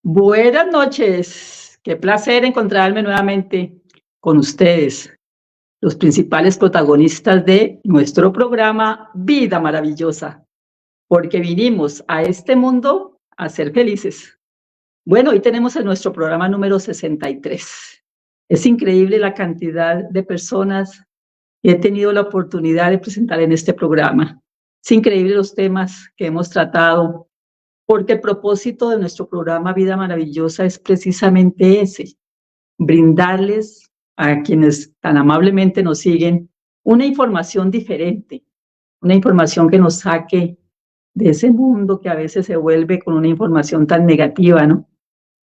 Buenas noches, qué placer encontrarme nuevamente con ustedes, los principales protagonistas de nuestro programa Vida Maravillosa, porque vinimos a este mundo a ser felices. Bueno, hoy tenemos en nuestro programa número 63. Es increíble la cantidad de personas que he tenido la oportunidad de presentar en este programa. Es increíble los temas que hemos tratado, porque el propósito de nuestro programa Vida Maravillosa es precisamente ese: brindarles a quienes tan amablemente nos siguen una información diferente, una información que nos saque de ese mundo que a veces se vuelve con una información tan negativa, ¿no?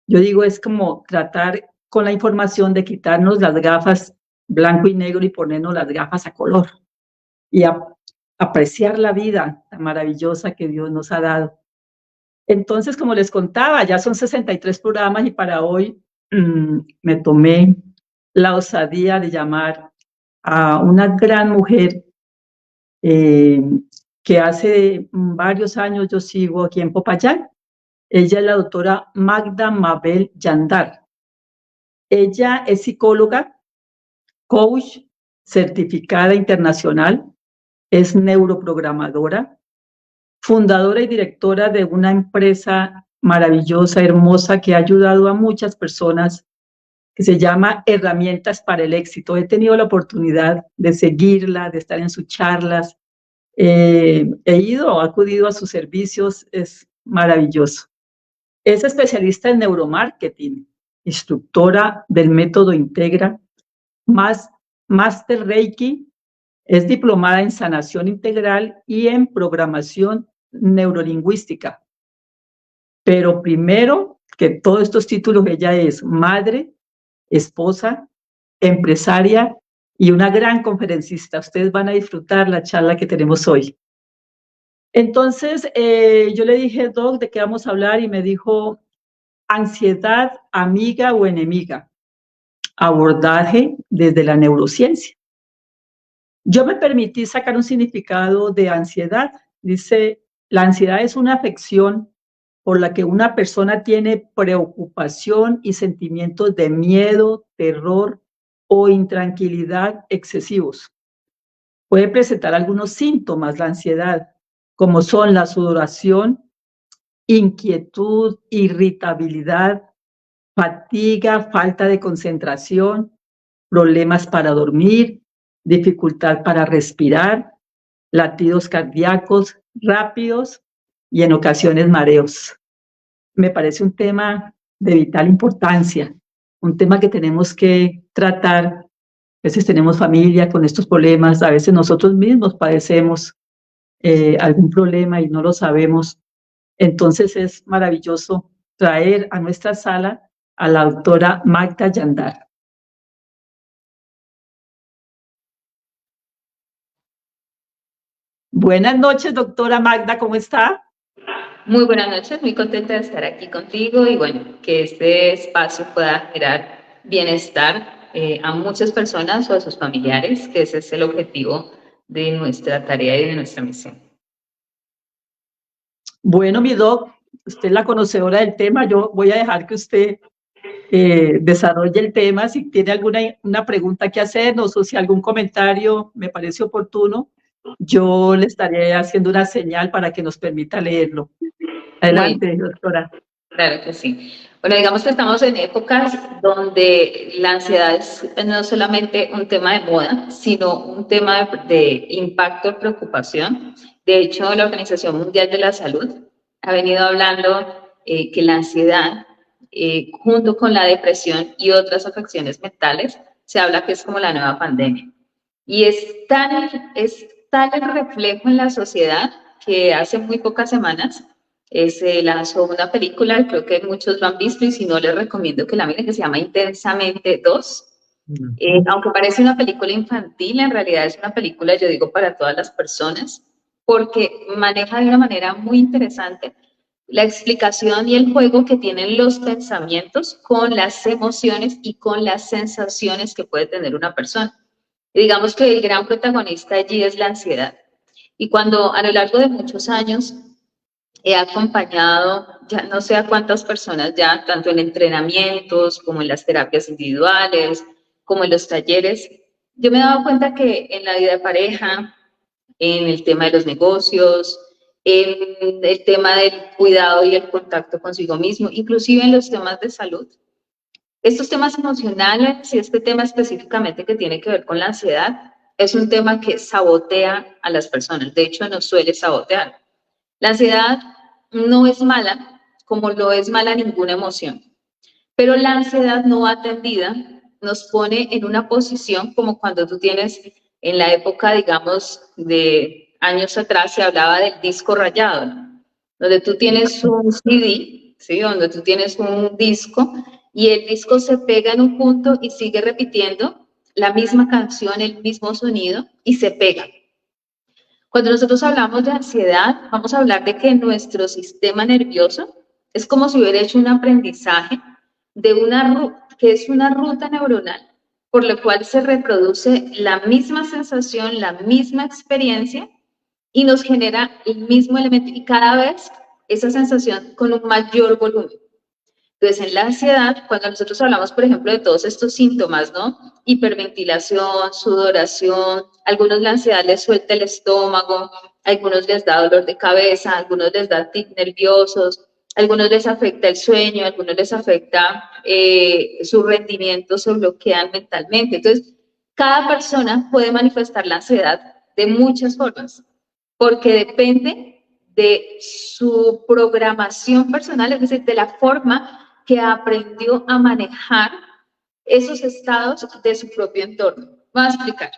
Yo digo, es como tratar con la información de quitarnos las gafas blanco y negro y ponernos las gafas a color y apreciar la vida tan maravillosa que Dios nos ha dado. Entonces, como les contaba, ya son 63 programas y para hoy me tomé la osadía de llamar a una gran mujer eh, que hace varios años yo sigo aquí en Popayán. Ella es la doctora Magda Mabel Yandar. Ella es psicóloga, coach certificada internacional, es neuroprogramadora, fundadora y directora de una empresa maravillosa, hermosa, que ha ayudado a muchas personas, que se llama Herramientas para el Éxito. He tenido la oportunidad de seguirla, de estar en sus charlas, acudido a sus servicios, es maravilloso. Es especialista en neuromarketing, instructora del método Integra, máster Reiki, es diplomada en sanación integral y en programación neurolingüística. Pero primero que todos estos títulos, ella es madre, esposa, empresaria y una gran conferencista. Ustedes van a disfrutar la charla que tenemos hoy. Entonces, yo le dije, Doc, ¿de qué vamos a hablar? Y me dijo, ansiedad, amiga o enemiga, abordaje desde la neurociencia. Yo me permití sacar un significado de ansiedad. Dice, la ansiedad es una afección por la que una persona tiene preocupación y sentimientos de miedo, terror o intranquilidad excesivos. Puede presentar algunos síntomas la ansiedad, como son la sudoración, inquietud, irritabilidad, fatiga, falta de concentración, problemas para dormir, dificultad para respirar, latidos cardíacos rápidos y en ocasiones mareos. Me parece un tema de vital importancia, un tema que tenemos que tratar. A veces tenemos familia con estos problemas, a veces nosotros mismos padecemos algún problema y no lo sabemos. Entonces es maravilloso traer a nuestra sala a la doctora Magda Yandar. Buenas noches, doctora Magda, ¿cómo está? Muy buenas noches, muy contenta de estar aquí contigo y bueno, que este espacio pueda generar bienestar a muchas personas o a sus familiares, que ese es el objetivo de nuestra tarea y de nuestra misión. Bueno, mi doc, usted es la conocedora del tema, yo voy a dejar que usted desarrolle el tema. Si tiene una pregunta que hacernos o si algún comentario me parece oportuno, yo le estaré haciendo una señal para que nos permita leerlo. Adelante, doctora. Claro que sí. Bueno, digamos que estamos en épocas donde la ansiedad es no solamente un tema de moda, sino un tema de impacto, preocupación. De hecho, la Organización Mundial de la Salud ha venido hablando que la ansiedad, junto con la depresión y otras afecciones mentales, se habla que es como la nueva pandemia. Y es tal el reflejo en la sociedad que hace muy pocas semanas se lanzó una película, creo que muchos lo han visto y si no les recomiendo que la miren, que se llama Intensamente 2. Aunque parece una película infantil, en realidad es una película, yo digo, para todas las personas, porque maneja de una manera muy interesante la explicación y el juego que tienen los pensamientos con las emociones y con las sensaciones que puede tener una persona. Y digamos que el gran protagonista allí es la ansiedad. Y cuando a lo largo de muchos años he acompañado ya no sé a cuántas personas ya, tanto en entrenamientos como en las terapias individuales, como en los talleres. Yo me he dado cuenta que en la vida de pareja, en el tema de los negocios, en el tema del cuidado y el contacto consigo mismo, inclusive en los temas de salud. Estos temas emocionales y este tema específicamente que tiene que ver con la ansiedad es un tema que sabotea a las personas. De hecho, nos suele sabotear. La ansiedad no es mala, como lo es mala ninguna emoción. Pero la ansiedad no atendida nos pone en una posición como cuando tú tienes, en la época, digamos, de años atrás, se hablaba del disco rayado, ¿no? Donde tú tienes un CD, ¿sí? Donde tú tienes un disco y el disco se pega en un punto y sigue repitiendo la misma canción, el mismo sonido y se pega. Cuando nosotros hablamos de ansiedad, vamos a hablar de que nuestro sistema nervioso es como si hubiera hecho un aprendizaje de que es una ruta neuronal por la cual se reproduce la misma sensación, la misma experiencia y nos genera el mismo elemento y cada vez esa sensación con un mayor volumen. Entonces, en la ansiedad, cuando nosotros hablamos, por ejemplo, de todos estos síntomas, ¿no? Hiperventilación, sudoración, algunos la ansiedad les suelta el estómago, algunos les da dolor de cabeza, algunos les da tics nerviosos, algunos les afecta el sueño, algunos les afecta su rendimiento, se bloquean mentalmente. Entonces, cada persona puede manifestar la ansiedad de muchas formas, porque depende de su programación personal, es decir, de la forma que aprendió a manejar esos estados de su propio entorno. Voy a explicar.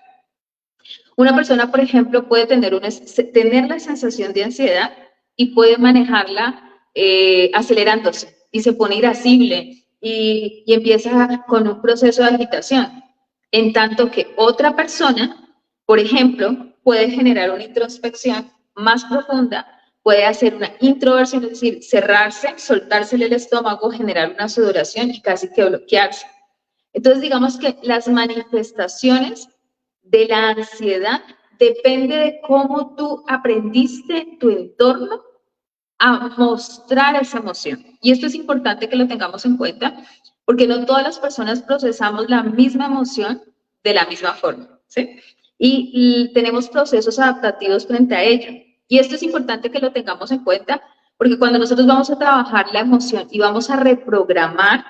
Una persona, por ejemplo, puede tener la sensación de ansiedad y puede manejarla acelerándose y se pone irascible y empieza con un proceso de agitación. En tanto que otra persona, por ejemplo, puede generar una introspección más profunda, puede hacer una introversión, es decir, cerrarse, soltársele el estómago, generar una sudoración y casi que bloquearse. Entonces, digamos que las manifestaciones de la ansiedad depende de cómo tú aprendiste en tu entorno a mostrar esa emoción. Y esto es importante que lo tengamos en cuenta, porque no todas las personas procesamos la misma emoción de la misma forma, ¿sí? Y tenemos procesos adaptativos frente a ello. Y esto es importante que lo tengamos en cuenta, porque cuando nosotros vamos a trabajar la emoción y vamos a reprogramar,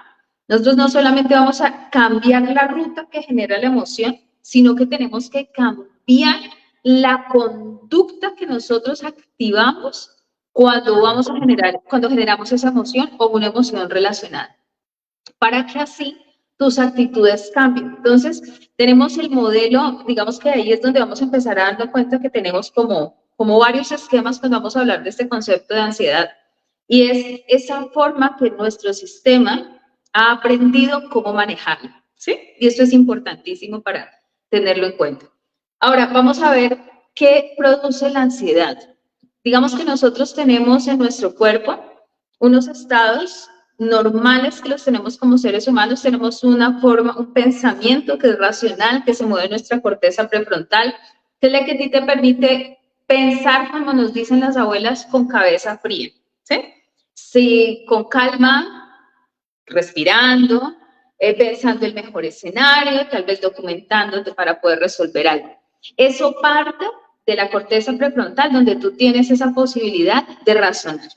nosotros no solamente vamos a cambiar la ruta que genera la emoción, sino que tenemos que cambiar la conducta que nosotros activamos cuando generamos esa emoción o una emoción relacionada, para que así tus actitudes cambien. Entonces, tenemos el modelo, digamos que ahí es donde vamos a empezar a darnos cuenta que tenemos como varios esquemas cuando vamos a hablar de este concepto de ansiedad, y es esa forma que nuestro sistema ha aprendido cómo manejarlo, ¿sí? Y esto es importantísimo para tenerlo en cuenta. Ahora, vamos a ver qué produce la ansiedad. Digamos que nosotros tenemos en nuestro cuerpo unos estados normales que los tenemos como seres humanos, tenemos una forma, un pensamiento que es racional, que se mueve en nuestra corteza prefrontal, que es la que a ti te permite pensar, como nos dicen las abuelas, con cabeza fría, ¿sí? Sí, con calma, respirando, pensando el mejor escenario, tal vez documentándote para poder resolver algo. Eso parte de la corteza prefrontal, donde tú tienes esa posibilidad de razonar.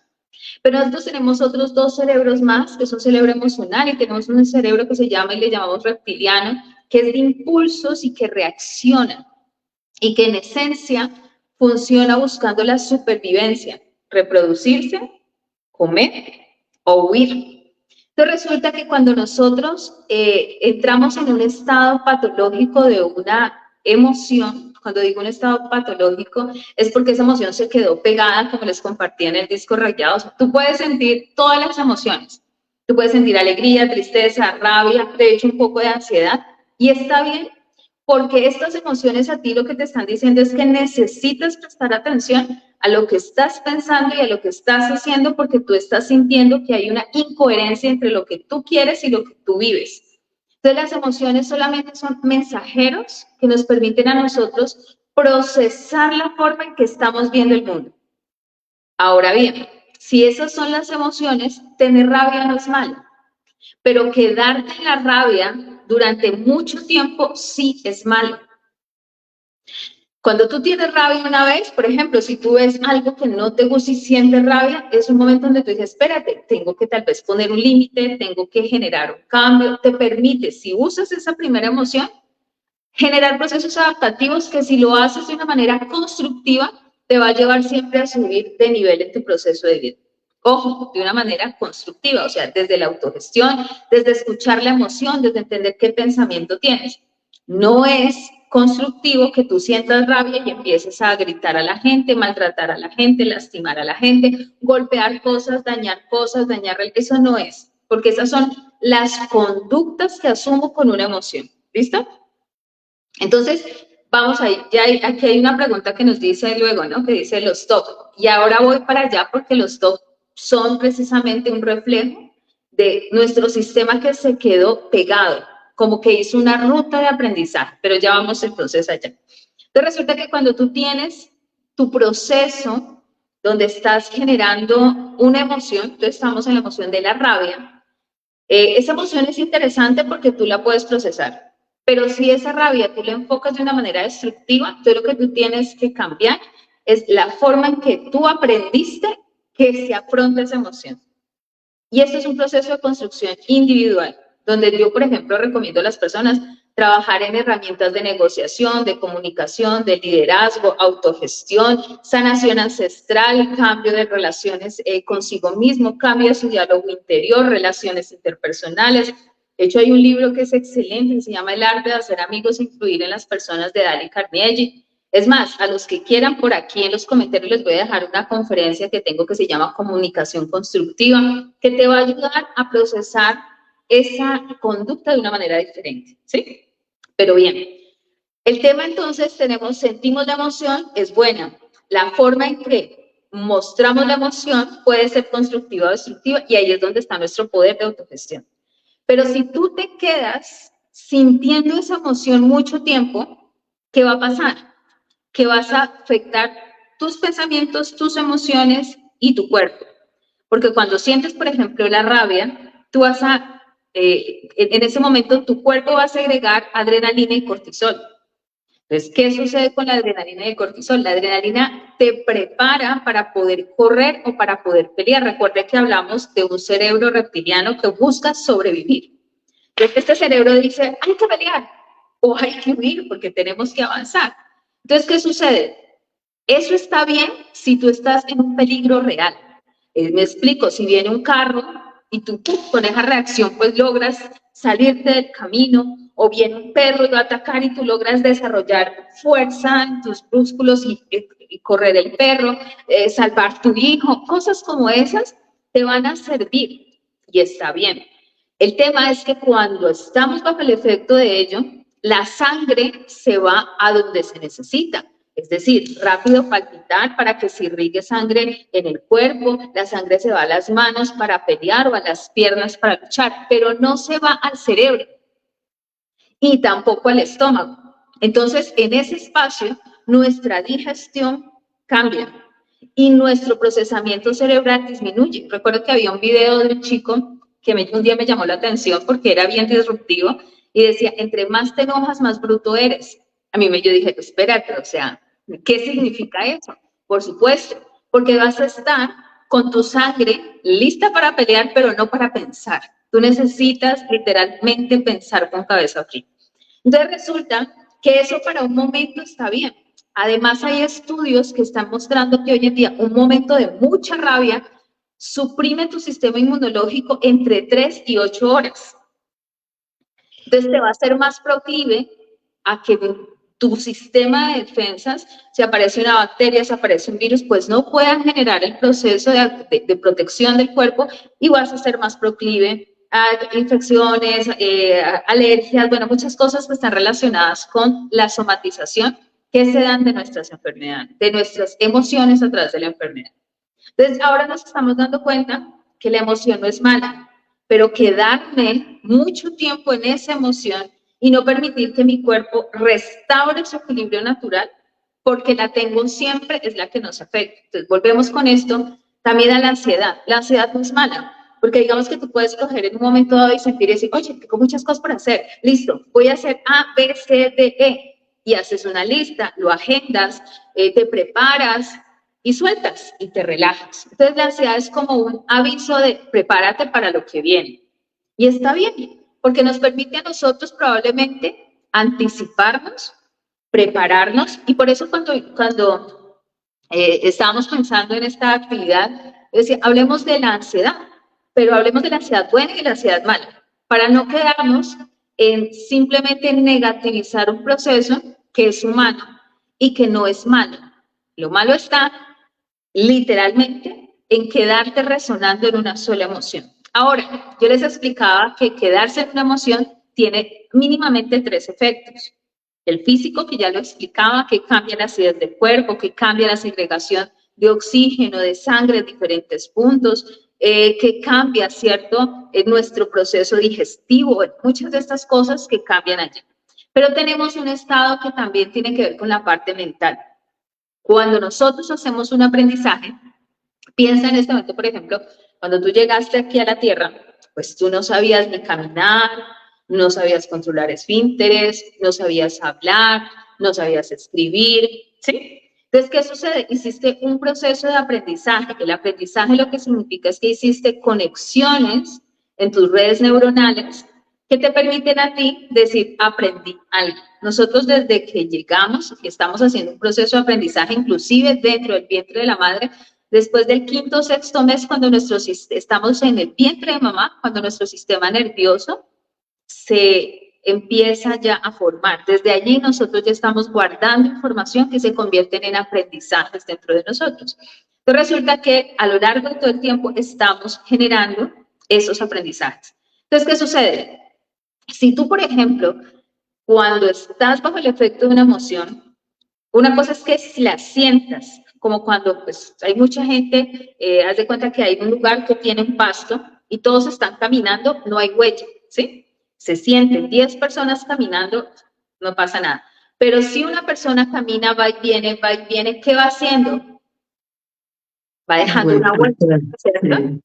Pero nosotros tenemos otros dos cerebros más, que es un cerebro emocional, y tenemos un cerebro que se llama, y le llamamos reptiliano, que es de impulsos y que reacciona, y que en esencia funciona buscando la supervivencia, reproducirse, comer o huir. Entonces resulta que cuando nosotros entramos en un estado patológico de una emoción, cuando digo un estado patológico, es porque esa emoción se quedó pegada, como les compartí en el disco rayado. O sea, tú puedes sentir todas las emociones. Tú puedes sentir alegría, tristeza, rabia, de hecho un poco de ansiedad. Y está bien, porque estas emociones a ti lo que te están diciendo es que necesitas prestar atención a lo que estás pensando y a lo que estás haciendo, porque tú estás sintiendo que hay una incoherencia entre lo que tú quieres y lo que tú vives. Entonces, las emociones solamente son mensajeros que nos permiten a nosotros procesar la forma en que estamos viendo el mundo. Ahora bien, si esas son las emociones, tener rabia no es malo, pero quedarte en la rabia durante mucho tiempo sí es malo. Cuando tú tienes rabia una vez, por ejemplo, si tú ves algo que no te gusta y sientes rabia, es un momento donde tú dices, espérate, tengo que tal vez poner un límite, tengo que generar un cambio, te permite, si usas esa primera emoción, generar procesos adaptativos que si lo haces de una manera constructiva, te va a llevar siempre a subir de nivel en tu proceso de vida. Ojo, de una manera constructiva, o sea, desde la autogestión, desde escuchar la emoción, desde entender qué pensamiento tienes. No es constructivo que tú sientas rabia y empieces a gritar a la gente, maltratar a la gente, lastimar a la gente, golpear cosas, dañar eso no es, porque esas son las conductas que asumo con una emoción. ¿Listo? Entonces, vamos ahí, aquí hay una pregunta que nos dice luego, ¿no? Que dice los TOC. Y ahora voy para allá porque los TOC son precisamente un reflejo de nuestro sistema que se quedó pegado, como que hizo una ruta de aprendizaje, pero ya vamos entonces allá. Entonces resulta que cuando tú tienes tu proceso donde estás generando una emoción, entonces estamos en la emoción de la rabia, esa emoción es interesante porque tú la puedes procesar. Pero si esa rabia tú la enfocas de una manera destructiva, entonces lo que tú tienes que cambiar es la forma en que tú aprendiste que se afronta esa emoción. Y esto es un proceso de construcción individual, donde yo, por ejemplo, recomiendo a las personas trabajar en herramientas de negociación, de comunicación, de liderazgo, autogestión, sanación ancestral, cambio de relaciones consigo mismo, cambio de su diálogo interior, relaciones interpersonales. De hecho, hay un libro que es excelente, que se llama El arte de hacer amigos e influir en las personas, de Dale Carnegie. Es más, a los que quieran, por aquí en los comentarios les voy a dejar una conferencia que tengo que se llama Comunicación Constructiva, que te va a ayudar a procesar esa conducta de una manera diferente, ¿sí? Pero bien, el tema entonces sentimos la emoción, es buena. La forma en que mostramos la emoción puede ser constructiva o destructiva, y ahí es donde está nuestro poder de autogestión. Pero si tú te quedas sintiendo esa emoción mucho tiempo, ¿qué va a pasar? Que vas a afectar tus pensamientos, tus emociones y tu cuerpo. Porque cuando sientes, por ejemplo, la rabia, tú vas a, en ese momento, tu cuerpo va a segregar adrenalina y cortisol. Entonces, ¿qué sucede con la adrenalina y el cortisol? La adrenalina te prepara para poder correr o para poder pelear. Recuerde que hablamos de un cerebro reptiliano que busca sobrevivir. Entonces, este cerebro dice, hay que pelear o hay que huir porque tenemos que avanzar. Entonces, ¿qué sucede? Eso está bien si tú estás en un peligro real. Me explico, si viene un carro y tú con esa reacción pues logras salirte del camino, o viene un perro y va a atacar y tú logras desarrollar fuerza en tus músculos y correr el perro, salvar tu hijo, cosas como esas te van a servir y está bien. El tema es que cuando estamos bajo el efecto de ello, la sangre se va a donde se necesita. Es decir, rápido palpitar para que se irrigue sangre en el cuerpo, la sangre se va a las manos para pelear o a las piernas para luchar, pero no se va al cerebro y tampoco al estómago. Entonces, en ese espacio, nuestra digestión cambia y nuestro procesamiento cerebral disminuye. Recuerdo que había un video de un chico que un día me llamó la atención porque era bien disruptivo y decía, entre más te enojas, más bruto eres. Yo dije, espérate, o sea, ¿qué significa eso? Por supuesto, porque vas a estar con tu sangre lista para pelear, pero no para pensar. Tú necesitas literalmente pensar con cabeza fría. Entonces resulta que eso para un momento está bien. Además hay estudios que están mostrando que hoy en día un momento de mucha rabia suprime tu sistema inmunológico entre 3 y 8 horas. Entonces te va a ser más proclive a que tu sistema de defensas, si aparece una bacteria, si aparece un virus, pues no puedan generar el proceso de protección del cuerpo y vas a ser más proclive a infecciones, alergias, bueno, muchas cosas que están relacionadas con la somatización que se dan de nuestras enfermedades, de nuestras emociones a través de la enfermedad. Entonces, ahora nos estamos dando cuenta que la emoción no es mala, pero quedarme mucho tiempo en esa emoción y no permitir que mi cuerpo restaure su equilibrio natural, porque la tengo siempre, es la que nos afecta. Entonces, volvemos con esto También a la ansiedad. La ansiedad no es mala, porque digamos que tú puedes coger en un momento dado y sentir y decir, oye, tengo muchas cosas por hacer, listo, voy a hacer A, B, C, D, E, y haces una lista, lo agendas, te preparas y sueltas y te relajas. Entonces la ansiedad es como un aviso de prepárate para lo que viene. Y está bien, porque nos permite a nosotros probablemente anticiparnos, prepararnos, y por eso cuando estábamos pensando en esta actividad, decía, hablemos de la ansiedad, pero hablemos de la ansiedad buena y de la ansiedad mala, para no quedarnos en simplemente negativizar un proceso que es humano y que no es malo. Lo malo está literalmente en quedarte resonando en una sola emoción. Ahora, yo les explicaba que quedarse en una emoción tiene mínimamente 3 efectos. El físico, que ya lo explicaba, que cambia la acidez del cuerpo, que cambia la segregación de oxígeno, de sangre en diferentes puntos, que cambia, ¿cierto?, nuestro proceso digestivo, muchas de estas cosas que cambian allí. Pero tenemos un estado que también tiene que ver con la parte mental. Cuando nosotros hacemos un aprendizaje, piensa en este momento, por ejemplo, cuando tú llegaste aquí a la Tierra, pues tú no sabías ni caminar, no sabías controlar esfínteres, no sabías hablar, no sabías escribir, ¿sí? Entonces, ¿qué sucede? Hiciste un proceso de aprendizaje. El aprendizaje lo que significa es que hiciste conexiones en tus redes neuronales que te permiten a ti decir, aprendí algo. Nosotros desde que llegamos, y estamos haciendo un proceso de aprendizaje, inclusive dentro del vientre de la madre, después del 5º o 6º mes, cuando estamos en el vientre de mamá, cuando nuestro sistema nervioso se empieza ya a formar. Desde allí nosotros ya estamos guardando información que se convierten en aprendizajes dentro de nosotros. Entonces resulta que a lo largo de todo el tiempo estamos generando esos aprendizajes. Entonces, ¿qué sucede? Si tú, por ejemplo, cuando estás bajo el efecto de una emoción, una cosa es que si la sientas, como cuando pues, hay mucha gente, haz de cuenta que hay un lugar que tiene un pasto y todos están caminando, no hay huella, ¿sí? Se sienten 10 personas caminando, no pasa nada. Pero si una persona camina, va y viene, ¿qué va haciendo? Va dejando una vuelta, ¿cierto?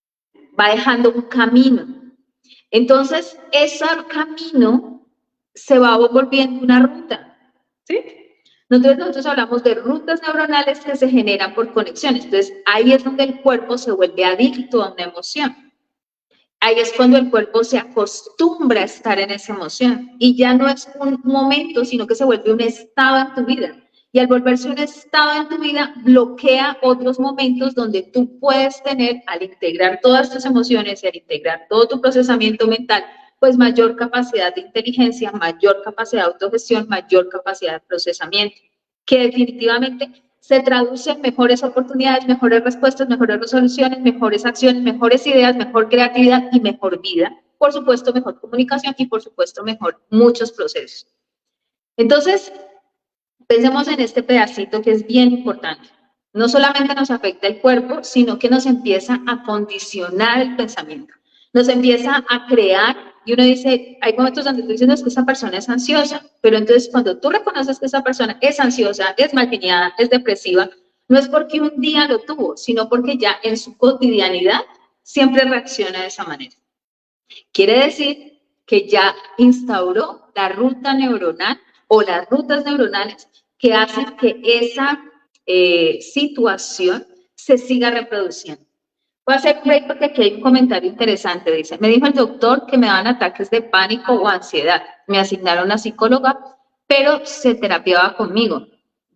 Va dejando un camino. Entonces, ese camino se va volviendo una ruta, ¿sí? Nosotros hablamos de rutas neuronales que se generan por conexiones. Entonces, ahí es donde el cuerpo se vuelve adicto a una emoción. Ahí es cuando el cuerpo se acostumbra a estar en esa emoción. Y ya no es un momento, sino que se vuelve un estado en tu vida. Y al volverse un estado en tu vida, bloquea otros momentos donde tú puedes tener, al integrar todas tus emociones y al integrar todo tu procesamiento mental, pues mayor capacidad de inteligencia, mayor capacidad de autogestión, mayor capacidad de procesamiento, que definitivamente se traduce en mejores oportunidades, mejores respuestas, mejores resoluciones, mejores acciones, mejores ideas, mejor creatividad y mejor vida. Por supuesto, mejor comunicación y por supuesto, mejor muchos procesos. Entonces, pensemos en este pedacito que es bien importante. No solamente nos afecta el cuerpo, sino que nos empieza a condicionar el pensamiento. Nos empieza a crear, y uno dice, hay momentos donde tú dices, no, es que esa persona es ansiosa, pero entonces cuando tú reconoces que esa persona es ansiosa, es malgeniada, es depresiva, no es porque un día lo tuvo, sino porque ya en su cotidianidad siempre reacciona de esa manera. Quiere decir que ya instauró la ruta neuronal o las rutas neuronales que hacen que esa situación se siga reproduciendo. Voy a hacer break porque aquí hay un comentario interesante. Dice, me dijo el doctor que me daban ataques de pánico o ansiedad. Me asignaron a psicóloga, pero se terapiaba conmigo,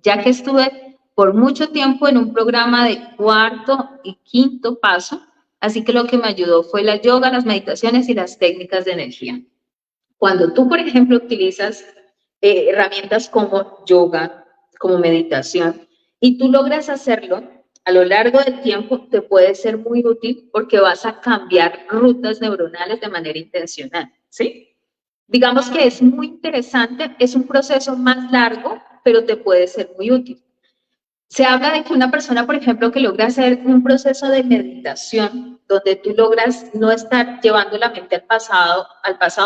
ya que estuve por mucho tiempo en un programa de 4º y 5º paso, así que lo que me ayudó fue la yoga, las meditaciones y las técnicas de energía. Cuando tú, por ejemplo, utilizas herramientas como yoga, como meditación, y tú logras hacerlo, a lo largo del tiempo te puede ser muy útil porque vas a cambiar rutas neuronales de manera intencional, ¿sí? Digamos que es muy interesante, es un proceso más largo, pero te puede ser muy útil. Se habla de que una persona, por ejemplo, que logra hacer un proceso de meditación, donde tú logras no estar llevando la mente al pasado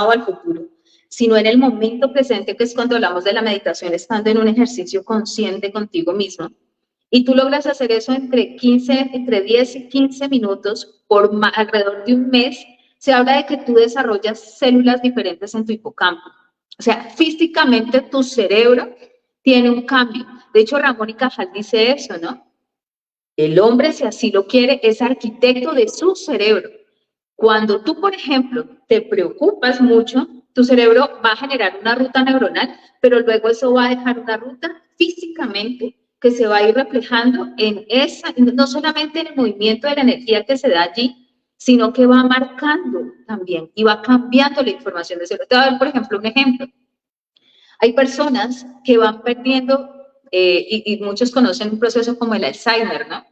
o al futuro, sino en el momento presente, que es cuando hablamos de la meditación, estando en un ejercicio consciente contigo mismo, Y tú logras hacer eso entre 10 y 15 minutos por alrededor de un mes. Se habla de que tú desarrollas células diferentes en tu hipocampo. O sea, físicamente tu cerebro tiene un cambio. De hecho, Ramón y Cajal dice eso, ¿no? El hombre, si así lo quiere, es arquitecto de su cerebro. Cuando tú, por ejemplo, te preocupas mucho, tu cerebro va a generar una ruta neuronal, pero luego eso va a dejar una ruta físicamente que se va a ir reflejando en esa, no solamente en el movimiento de la energía que se da allí, sino que va marcando también y va cambiando la información del cerebro. Te voy a dar, por ejemplo, un ejemplo. Hay personas que van perdiendo, y muchos conocen un proceso como el Alzheimer, ¿no?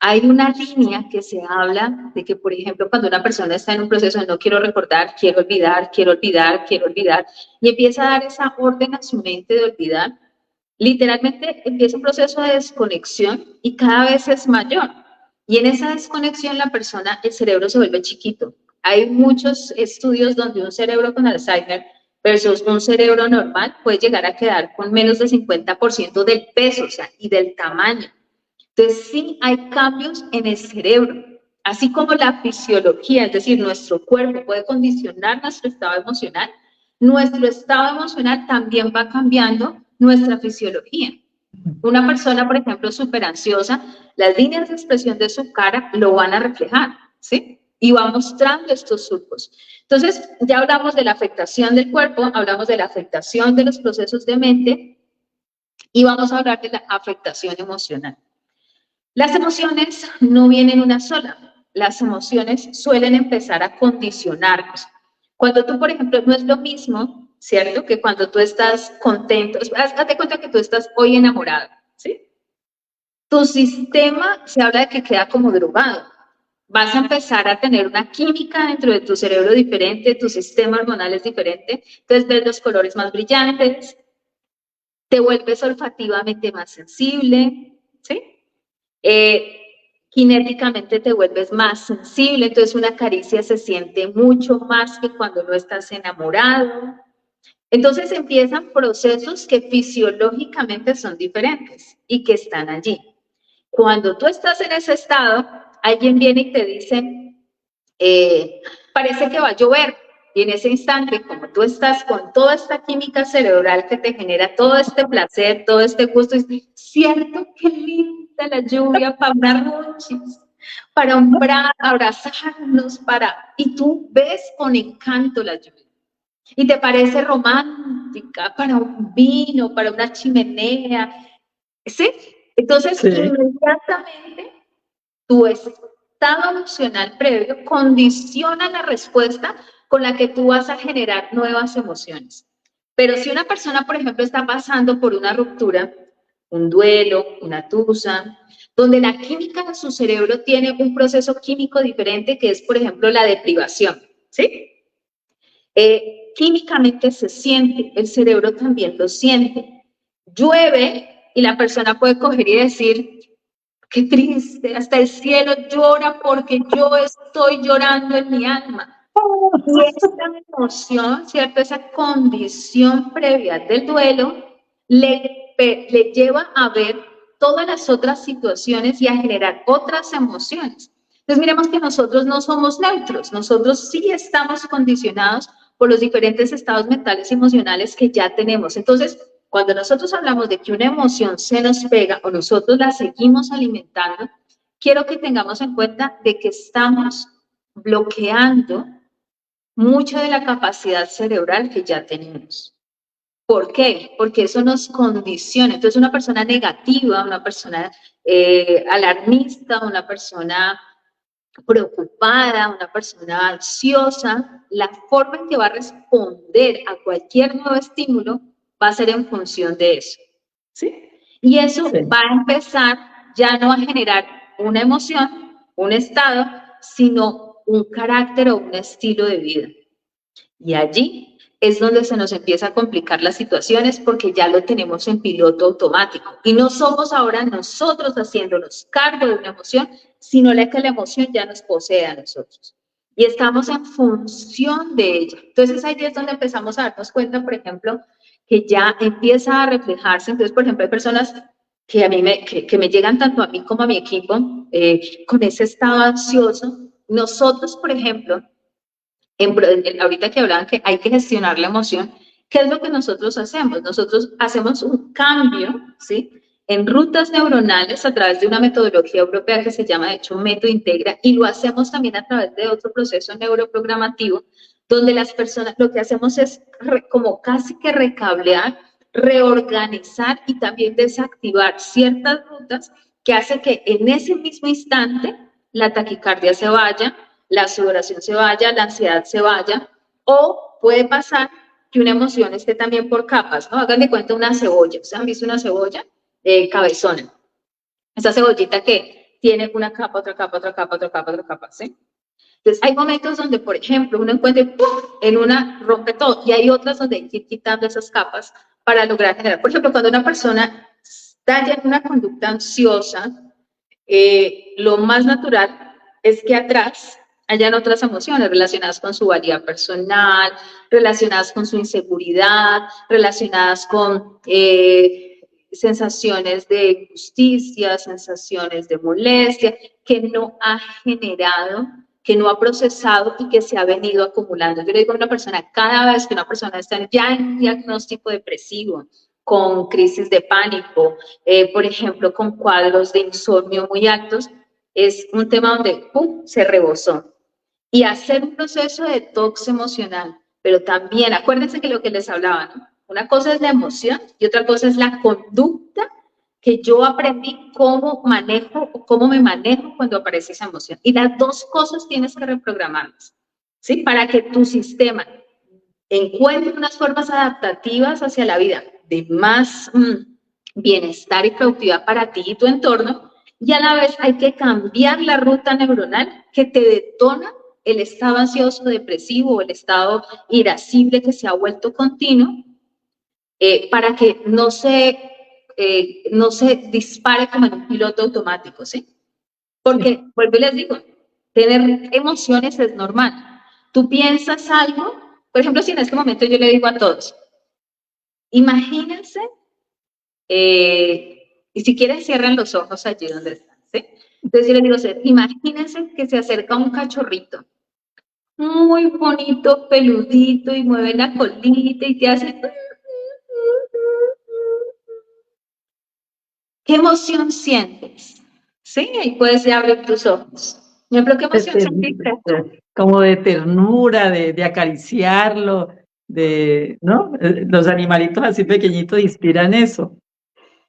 Hay una línea que se habla de que, por ejemplo, cuando una persona está en un proceso de no quiero recordar, quiero olvidar, quiero olvidar, quiero olvidar, y empieza a dar esa orden a su mente de olvidar, literalmente empieza un proceso de desconexión y cada vez es mayor. Y en esa desconexión la persona, el cerebro se vuelve chiquito. Hay muchos estudios donde un cerebro con Alzheimer versus un cerebro normal puede llegar a quedar con menos del 50% del peso, o sea, y del tamaño. Entonces, sí hay cambios en el cerebro, así como la fisiología, es decir, nuestro cuerpo puede condicionar nuestro estado emocional, nuestro estado emocional también va cambiando nuestra fisiología. Una persona, por ejemplo, súper ansiosa, las líneas de expresión de su cara lo van a reflejar, ¿sí? Y va mostrando estos surcos. Entonces, ya hablamos de la afectación del cuerpo, hablamos de la afectación de los procesos de mente y vamos a hablar de la afectación emocional. Las emociones no vienen una sola. Las emociones suelen empezar a condicionarnos. Cuando tú, por ejemplo, no es lo mismo, ¿cierto? Que cuando tú estás contento, hazte cuenta que tú estás hoy enamorado, ¿sí? Tu sistema se habla de que queda como drogado. Vas a empezar a tener una química dentro de tu cerebro diferente, tu sistema hormonal es diferente, entonces ves los colores más brillantes, te vuelves olfativamente más sensible, ¿sí? Kinéticamente te vuelves más sensible, entonces una caricia se siente mucho más que cuando no estás enamorado. Entonces empiezan procesos que fisiológicamente son diferentes y que están allí. Cuando tú estás en ese estado, alguien viene y te dice, parece que va a llover. Y en ese instante, como tú estás con toda esta química cerebral que te genera todo este placer, todo este gusto, es cierto, qué linda la lluvia para unas runchis, para abrazarnos, y tú ves con encanto la lluvia. Y te parece romántica para un vino, para una chimenea, ¿sí? Entonces, sí, inmediatamente tu estado emocional previo condiciona la respuesta con la que tú vas a generar nuevas emociones. Pero si una persona, por ejemplo, está pasando por una ruptura, un duelo, una tusa, donde la química de su cerebro tiene un proceso químico diferente, que es, por ejemplo, la deprivación, ¿sí? Químicamente se siente, el cerebro también lo siente. Llueve y la persona puede coger y decir, qué triste, hasta el cielo llora porque yo estoy llorando en mi alma. Y esa emoción, ¿cierto? Esa condición previa del duelo le lleva a ver todas las otras situaciones y a generar otras emociones. Entonces miremos que nosotros no somos neutros, nosotros sí estamos condicionados por los diferentes estados mentales y emocionales que ya tenemos. Entonces, cuando nosotros hablamos de que una emoción se nos pega o nosotros la seguimos alimentando, quiero que tengamos en cuenta de que estamos bloqueando mucha de la capacidad cerebral que ya tenemos. ¿Por qué? Porque eso nos condiciona. Entonces, una persona negativa, una persona alarmista, una persona preocupada, una persona ansiosa, la forma en que va a responder a cualquier nuevo estímulo va a ser en función de eso, ¿sí? Y eso va a empezar ya no a generar una emoción, un estado, sino un carácter o un estilo de vida. Y allí es donde se nos empieza a complicar las situaciones porque ya lo tenemos en piloto automático. Y no somos ahora nosotros haciéndonos cargo de una emoción, sino que la emoción ya nos posee a nosotros. Y estamos en función de ella. Entonces ahí es donde empezamos a darnos cuenta, por ejemplo, que ya empieza a reflejarse. Entonces, por ejemplo, hay personas que a mí que me llegan tanto a mí como a mi equipo, con ese estado ansioso. Nosotros, por ejemplo, ahorita que hablaban que hay que gestionar la emoción, ¿qué es lo que nosotros hacemos? Nosotros hacemos un cambio, ¿sí?, en rutas neuronales a través de una metodología europea que se llama, de hecho, Método Integra, y lo hacemos también a través de otro proceso neuroprogramativo, donde las personas, lo que hacemos es como casi que recablear, reorganizar y también desactivar ciertas rutas que hacen que en ese mismo instante la taquicardia se vaya, la sudoración se vaya, la ansiedad se vaya, o puede pasar que una emoción esté también por capas, ¿no? Hagan de cuenta una cebolla. ¿Ustedes han visto una cebolla? Cabezona. Esa cebollita que tiene una capa, otra capa, otra capa, otra capa, otra capa, ¿sí? Entonces, hay momentos donde, por ejemplo, uno encuentra, ¡pum!, en una rompe todo, y hay otras donde hay que ir quitando esas capas para lograr generar. Por ejemplo, cuando una persona está ya en una conducta ansiosa, lo más natural es que atrás hayan otras emociones relacionadas con su valía personal, relacionadas con su inseguridad, relacionadas con sensaciones de injusticia, sensaciones de molestia, que no ha generado, que no ha procesado y que se ha venido acumulando. Yo le digo a una persona, cada vez que una persona está ya en un diagnóstico depresivo, con crisis de pánico, por ejemplo, con cuadros de insomnio muy altos, es un tema donde ¡pum!, se rebosó. Y hacer un proceso de detox emocional, pero también, acuérdense que lo que les hablaba, ¿no?, una cosa es la emoción y otra cosa es la conducta que yo aprendí cómo manejo o cómo me manejo cuando aparece esa emoción. Y las dos cosas tienes que reprogramarlas, ¿sí? Para que tu sistema encuentre unas formas adaptativas hacia la vida de más bienestar y productividad para ti y tu entorno, y a la vez hay que cambiar la ruta neuronal que te detona el estado ansioso, depresivo o el estado irascible que se ha vuelto continuo, para que no se dispare como en un piloto automático, ¿sí? Porque, vuelvo y les digo, tener emociones es normal. Tú piensas algo, por ejemplo, si en este momento yo le digo a todos, imagínense, y si quieren cierran los ojos allí donde están, ¿sí? Entonces yo les digo, imagínense que se acerca un cachorrito, muy bonito, peludito, y mueve la colita y te hace... ¿Qué emoción sientes? Sí, ahí puedes abrir tus ojos. Por ejemplo, ¿qué emoción sentiste? Como de ternura, de acariciarlo, ¿no? Los animalitos así pequeñitos inspiran eso.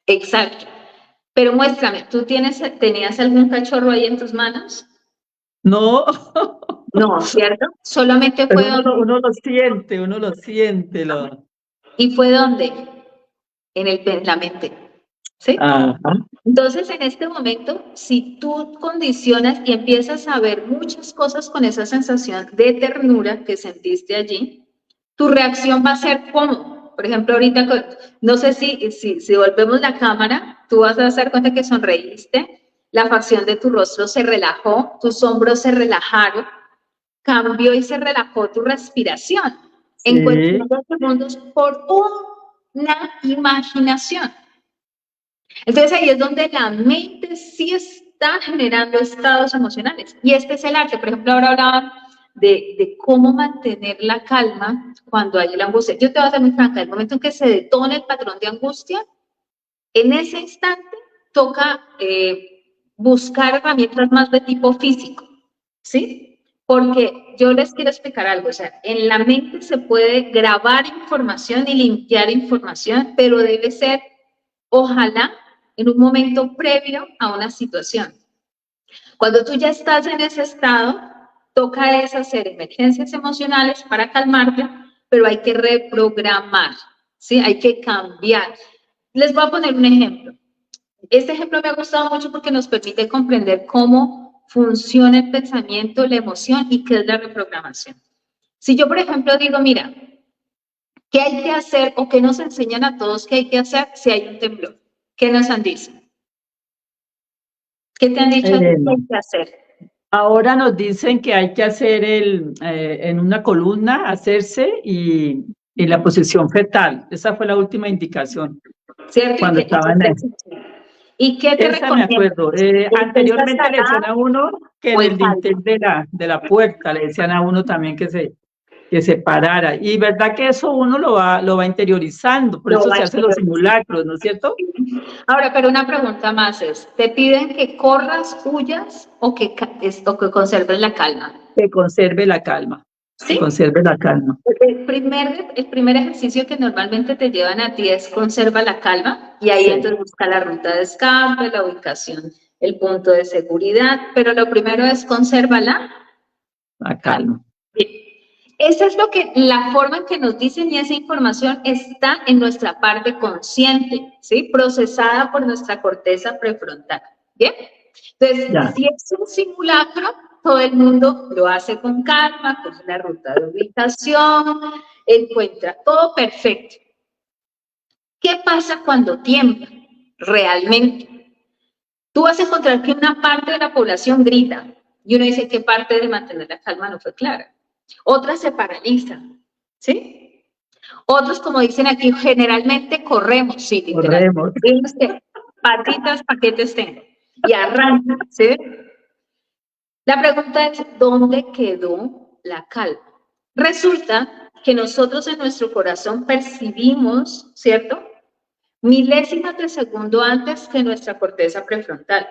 Exacto. Pero muéstrame, ¿tú tenías algún cachorro ahí en tus manos? No. No, ¿cierto? Solamente fue uno lo siente. ¿Y fue dónde? En la mente, ¿sí? Ajá. Entonces, en este momento, si tú condicionas y empiezas a ver muchas cosas con esa sensación de ternura que sentiste allí, tu reacción va a ser ¿cómo? Por ejemplo, ahorita, no sé si volvemos la cámara, tú vas a dar cuenta que sonreíste, la facción de tu rostro se relajó, tus hombros se relajaron, cambió y se relajó tu respiración. Sí. En cuestión de segundos por una imaginación. Entonces ahí es donde la mente sí está generando estados emocionales. Y este es el arte. Por ejemplo, ahora hablaban de cómo mantener la calma cuando hay la angustia. Yo te voy a ser muy franca, el momento en que se detona el patrón de angustia, en ese instante toca buscar herramientas más de tipo físico, ¿sí? Porque yo les quiero explicar algo, o sea, en la mente se puede grabar información y limpiar información, pero debe ser, ojalá, en un momento previo a una situación. Cuando tú ya estás en ese estado, toca es hacer emergencias emocionales para calmarte, pero hay que reprogramar, ¿sí? Hay que cambiar. Les voy a poner un ejemplo. Este ejemplo me ha gustado mucho porque nos permite comprender cómo funciona el pensamiento, la emoción y qué es la reprogramación. Si yo, por ejemplo, digo, mira, ¿qué hay que hacer o qué nos enseñan a todos que hay que hacer si hay un temblor? ¿Qué nos han dicho? ¿Qué te han dicho que hay que hacer? Ahora nos dicen que hay que hacer en una columna, hacerse y la posición fetal. Esa fue la última indicación. ¿Cierto? Cuando estaba en eso. ¿Y qué te Esa me recomiendo? acuerdo. Anteriormente le decían a uno que en el dintel de la puerta le decían a uno también que se parara. Y verdad que eso uno lo va interiorizando, por eso se hacen los simulacros, ¿no es cierto? Ahora, pero una pregunta más es, ¿te piden que corras, huyas o que conserves la calma? Que conserve la calma. ¿Sí? Conserve la calma. El primer ejercicio que normalmente te llevan a ti es conserva la calma y ahí entonces busca la ruta de escape, la ubicación, el punto de seguridad, pero lo primero es conserva la calma. Esa es la forma en que nos dicen y esa información está en nuestra parte consciente, ¿sí? Procesada por nuestra corteza prefrontal, ¿bien? Entonces, si es un simulacro, todo el mundo lo hace con calma, con la ruta de ubicación, encuentra todo perfecto. ¿Qué pasa cuando tiembla realmente? Tú vas a encontrar que una parte de la población grita y uno dice, ¿qué parte de mantener la calma no fue clara? Otras se paralizan, ¿sí? Otros, como dicen aquí, generalmente corremos, sí, literalmente. Corremos. Patitas, paquetes tengo. Y arranca, ¿sí? La pregunta es, ¿dónde quedó la calma? Resulta que nosotros en nuestro corazón percibimos, ¿cierto? Milésimas de segundo antes que nuestra corteza prefrontal.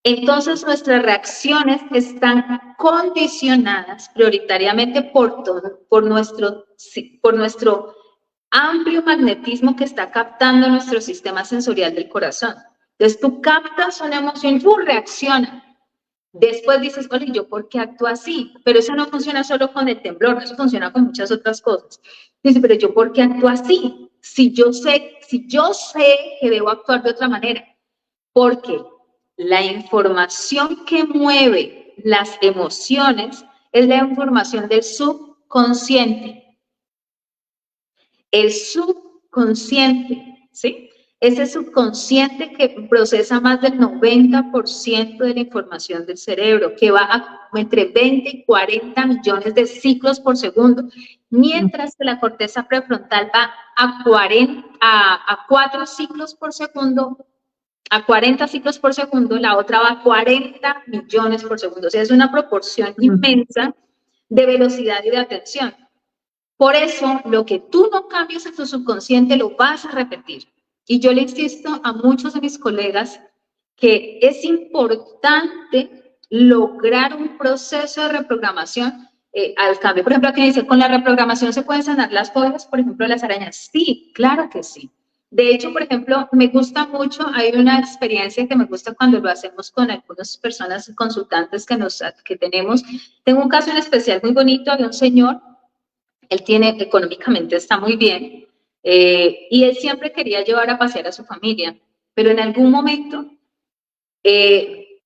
Entonces, nuestras reacciones están condicionadas prioritariamente por nuestro amplio magnetismo que está captando nuestro sistema sensorial del corazón. Entonces, tú captas una emoción y tú reaccionas. Después dices, oye, ¿yo por qué actúo así? Pero eso no funciona solo con el temblor, eso funciona con muchas otras cosas. Dice, pero ¿yo por qué actúo así? Si yo sé que debo actuar de otra manera. Porque la información que mueve las emociones es la información del subconsciente. El subconsciente, ¿sí? Ese subconsciente que procesa más del 90% de la información del cerebro, que va entre 20 y 40 millones de ciclos por segundo, mientras que la corteza prefrontal va a 4 ciclos por segundo, a 40 ciclos por segundo, la otra va a 40 millones por segundo. O sea, es una proporción inmensa de velocidad y de atención. Por eso, lo que tú no cambias en tu subconsciente lo vas a repetir. Y yo le insisto a muchos de mis colegas que es importante lograr un proceso de reprogramación al cambio. Por ejemplo, aquí dice, ¿con la reprogramación se pueden sanar las fobias, por ejemplo, las arañas? Sí, claro que sí. De hecho, por ejemplo, me gusta mucho, hay una experiencia que me gusta cuando lo hacemos con algunas personas consultantes que tenemos. Tengo un caso en especial muy bonito de un señor, él económicamente está muy bien, y él siempre quería llevar a pasear a su familia, pero en algún momento,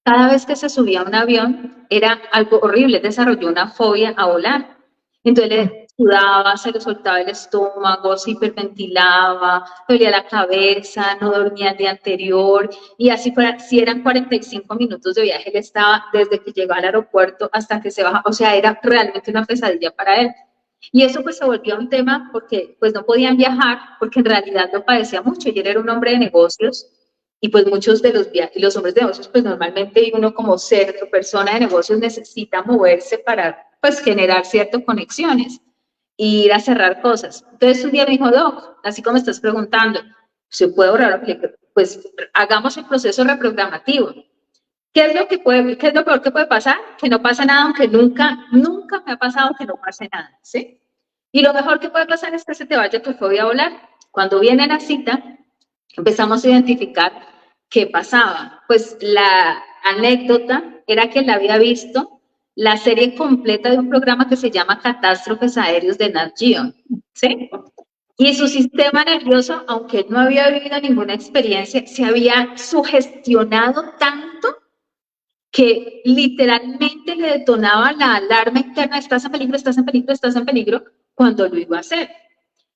cada vez que se subía a un avión, era algo horrible, desarrolló una fobia a volar. Entonces le sudaba, se le soltaba el estómago, se hiperventilaba, le dolía la cabeza, no dormía el día anterior, y así fuera, si eran 45 minutos de viaje, él estaba desde que llegó al aeropuerto hasta que se bajaba, o sea, era realmente una pesadilla para él. Y eso pues se volvió un tema porque pues no podían viajar, porque en realidad lo padecía mucho, y él era un hombre de negocios, y pues muchos de los hombres de negocios pues normalmente uno como ser o persona de negocios necesita moverse para pues generar ciertas conexiones e ir a cerrar cosas. Entonces un día me dijo, Doc, así como estás preguntando, ¿se puede ahorrar la película? Pues hagamos el proceso reprogramativo. ¿Qué es lo peor que puede pasar? Que no pase nada, aunque nunca me ha pasado que no pase nada, ¿sí? Y lo mejor que puede pasar es que se te vaya tu fobia a volar. Cuando viene la cita, empezamos a identificar qué pasaba. Pues la anécdota era que él había visto la serie completa de un programa que se llama Catástrofes Aéreos de Nat Geo, ¿sí? Y su sistema nervioso, aunque no había vivido ninguna experiencia, se había sugestionado tanto que literalmente le detonaba la alarma interna, estás en peligro, estás en peligro, estás en peligro, cuando lo iba a hacer.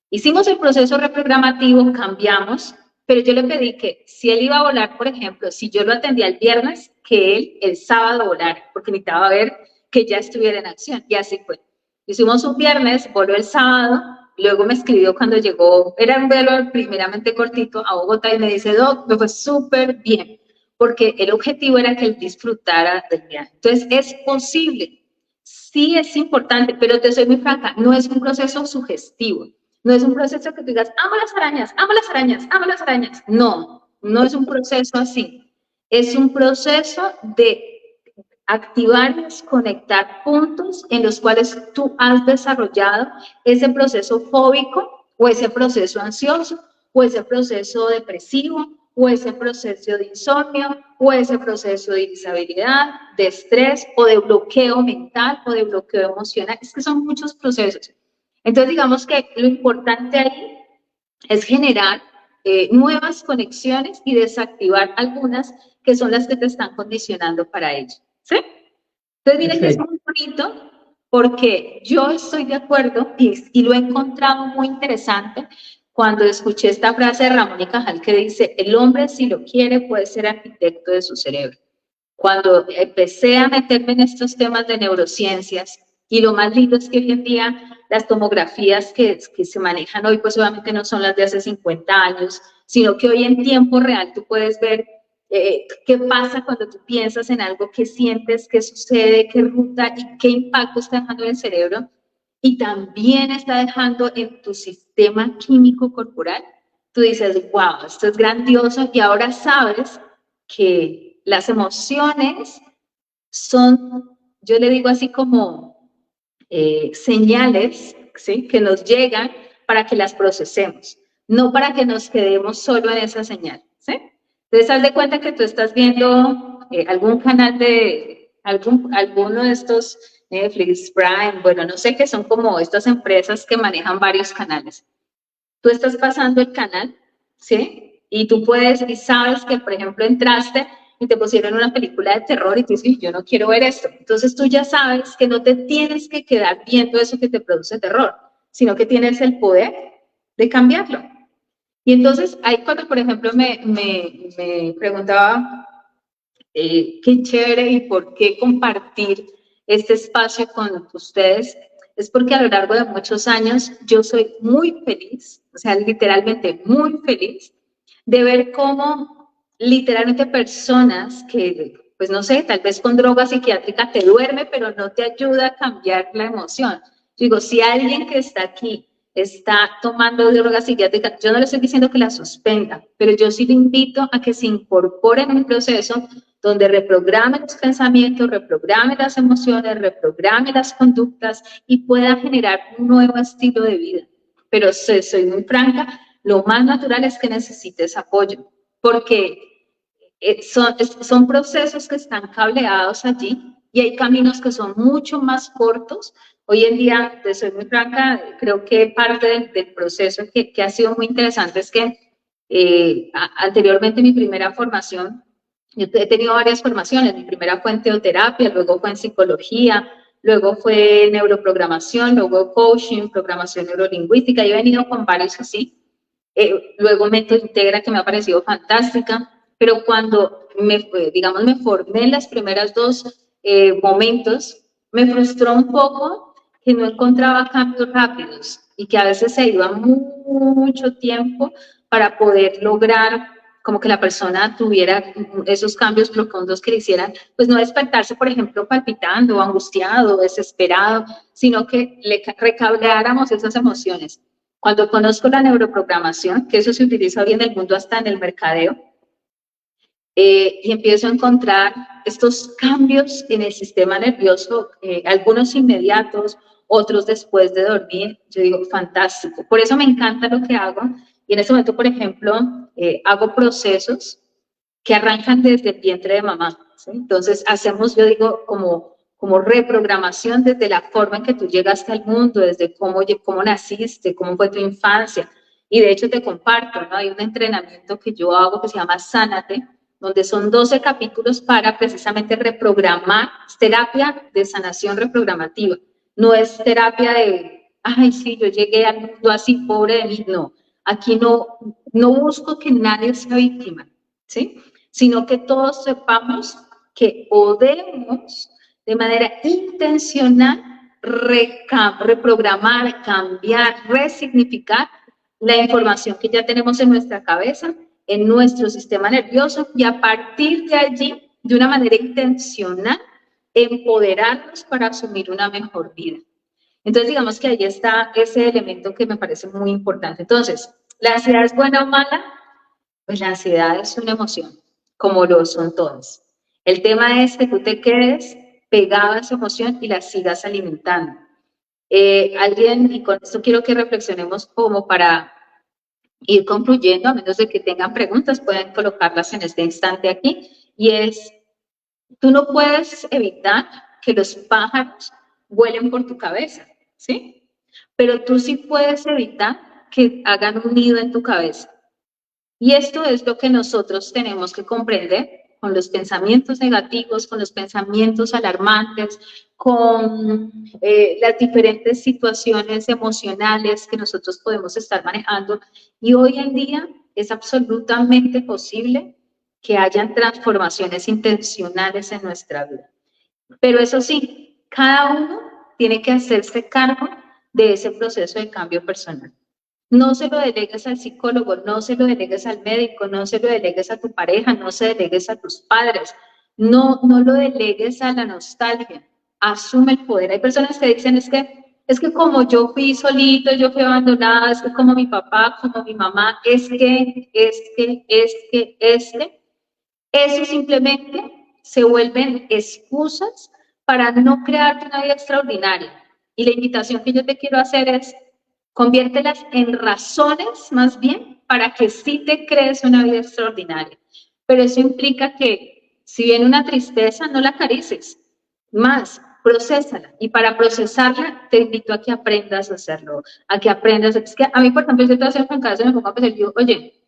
Hicimos el proceso reprogramativo, cambiamos, pero yo le pedí que si él iba a volar, por ejemplo, si yo lo atendía el viernes, que él el sábado volara, porque necesitaba ver que ya estuviera en acción, y así fue. Hicimos un viernes, voló el sábado, luego me escribió cuando llegó, era un vuelo primeramente cortito a Bogotá y me dice, Doc, me fue súper bien, porque el objetivo era que él disfrutara del viaje. Entonces, es posible, sí es importante, pero te soy muy franca, no es un proceso sugestivo, no es un proceso que tú digas, amo las arañas, amo las arañas, amo las arañas. No, no es un proceso así, es un proceso de activar y desconectar puntos en los cuales tú has desarrollado ese proceso fóbico o ese proceso ansioso o ese proceso depresivo o ese proceso de insomnio o ese proceso de irritabilidad, de estrés o de bloqueo mental o de bloqueo emocional. Es que son muchos procesos. Entonces, digamos que lo importante ahí es generar nuevas conexiones y desactivar algunas que son las que te están condicionando para ello. ¿Sí? Entonces, miren que es muy bonito porque yo estoy de acuerdo y lo he encontrado muy interesante cuando escuché esta frase de Ramón y Cajal que dice, el hombre si lo quiere puede ser arquitecto de su cerebro. Cuando empecé a meterme en estos temas de neurociencias, y lo más lindo es que hoy en día las tomografías que se manejan hoy, pues obviamente no son las de hace 50 años, sino que hoy en tiempo real tú puedes ver qué pasa cuando tú piensas en algo, qué sientes, qué sucede, qué ruta y qué impacto está dejando en el cerebro y también está dejando en tu sistema químico corporal. Tú dices, wow, esto es grandioso y ahora sabes que las emociones son, yo le digo así como señales, ¿sí? Que nos llegan para que las procesemos, no para que nos quedemos solo en esa señal, ¿sí? Entonces, haz de cuenta que tú estás viendo algún canal de, alguno de estos Netflix, Prime, bueno, no sé qué son como estas empresas que manejan varios canales. Tú estás pasando el canal, ¿sí? Y tú puedes, y sabes que, por ejemplo, entraste y te pusieron una película de terror y tú dices, yo no quiero ver esto. Entonces tú ya sabes que no te tienes que quedar viendo eso que te produce terror, sino que tienes el poder de cambiarlo. Y entonces ahí cuando, por ejemplo, me preguntaba qué chévere y por qué compartir este espacio con ustedes, es porque a lo largo de muchos años yo soy muy feliz, o sea, literalmente muy feliz, de ver cómo literalmente personas que, pues no sé, tal vez con droga psiquiátrica te duerme, pero no te ayuda a cambiar la emoción. Digo, si alguien que está aquí está tomando droga psiquiátrica, yo no le estoy diciendo que la suspenda, pero yo sí le invito a que se incorpore en un proceso donde reprograme los pensamientos, reprograme las emociones, reprograme las conductas y pueda generar un nuevo estilo de vida. Pero soy muy franca, lo más natural es que necesites apoyo, porque son procesos que están cableados allí y hay caminos que son mucho más cortos. Hoy en día, te soy muy franca, creo que parte del proceso que ha sido muy interesante es que anteriormente mi primera formación, yo he tenido varias formaciones, mi primera fue en teoterapia, luego fue en psicología, luego fue neuroprogramación, luego coaching, programación neurolingüística, y he venido con varios así. Luego Método Integra, que me ha parecido fantástica, pero cuando digamos, me formé en las primeras dos momentos, me frustró un poco que no encontraba cambios rápidos y que a veces se iba mucho tiempo para poder lograr como que la persona tuviera esos cambios profundos que le hicieran, pues no despertarse, por ejemplo, palpitando, angustiado, desesperado, sino que le recableáramos esas emociones. Cuando conozco la neuroprogramación, que eso se utiliza hoy en el mundo hasta en el mercadeo, y empiezo a encontrar estos cambios en el sistema nervioso, algunos inmediatos, otros después de dormir, yo digo, fantástico. Por eso me encanta lo que hago. Y en este momento, por ejemplo, hago procesos que arrancan desde el vientre de mamá, ¿sí? Entonces, hacemos, yo digo, como reprogramación desde la forma en que tú llegaste al mundo, desde cómo naciste, cómo fue tu infancia. Y de hecho te comparto, ¿no? Hay un entrenamiento que yo hago que se llama Sánate, donde son 12 capítulos para precisamente reprogramar, es terapia de sanación reprogramativa. No es terapia de, ay, sí, yo llegué al mundo así, pobre de mí, no. Aquí no busco que nadie sea víctima, ¿sí? Sino que todos sepamos que podemos de manera intencional reprogramar, cambiar, resignificar la información que ya tenemos en nuestra cabeza, en nuestro sistema nervioso, y a partir de allí, de una manera intencional, empoderarnos para asumir una mejor vida. Entonces, digamos que ahí está ese elemento que me parece muy importante. Entonces, ¿la ansiedad es buena o mala? Pues la ansiedad es una emoción, como lo son todas. El tema es que tú te quedes pegado a esa emoción y la sigas alimentando. Alguien, y con esto quiero que reflexionemos como para ir concluyendo, a menos de que tengan preguntas, pueden colocarlas en este instante aquí, y es, tú no puedes evitar que los pájaros vuelen por tu cabeza, ¿sí? Pero tú sí puedes evitar que hagan un nido en tu cabeza. Y esto es lo que nosotros tenemos que comprender con los pensamientos negativos, con los pensamientos alarmantes, con las diferentes situaciones emocionales que nosotros podemos estar manejando. Y hoy en día es absolutamente posible que hayan transformaciones intencionales en nuestra vida. Pero eso sí, cada uno tiene que hacerse cargo de ese proceso de cambio personal. No se lo delegues al psicólogo, no se lo delegues al médico, no se lo delegues a tu pareja, no se delegues a tus padres, no lo delegues a la nostalgia, asume el poder. Hay personas que dicen, es que como yo fui solito, yo fui abandonada, es que como mi papá, como mi mamá, eso simplemente se vuelven excusas para no crearte una vida extraordinaria. Y la invitación que yo te quiero hacer es, conviértelas en razones, más bien, para que sí te crees una vida extraordinaria. Pero eso implica que, si viene una tristeza, no la acarices. Más, procésala. Y para procesarla, te invito a que aprendas a hacerlo. A que aprendas. Es que a mí, por ejemplo, yo te voy a en casa y me pongo a pensar, yo, oye,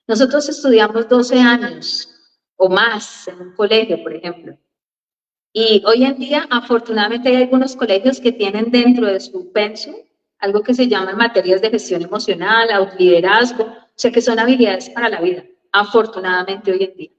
nosotros estudiamos 12 años o más en un colegio, por ejemplo. Y hoy en día, afortunadamente, hay algunos colegios que tienen dentro de su pensum algo que se llama materias de gestión emocional, autoliderazgo, o sea, que son habilidades para la vida, afortunadamente hoy en día.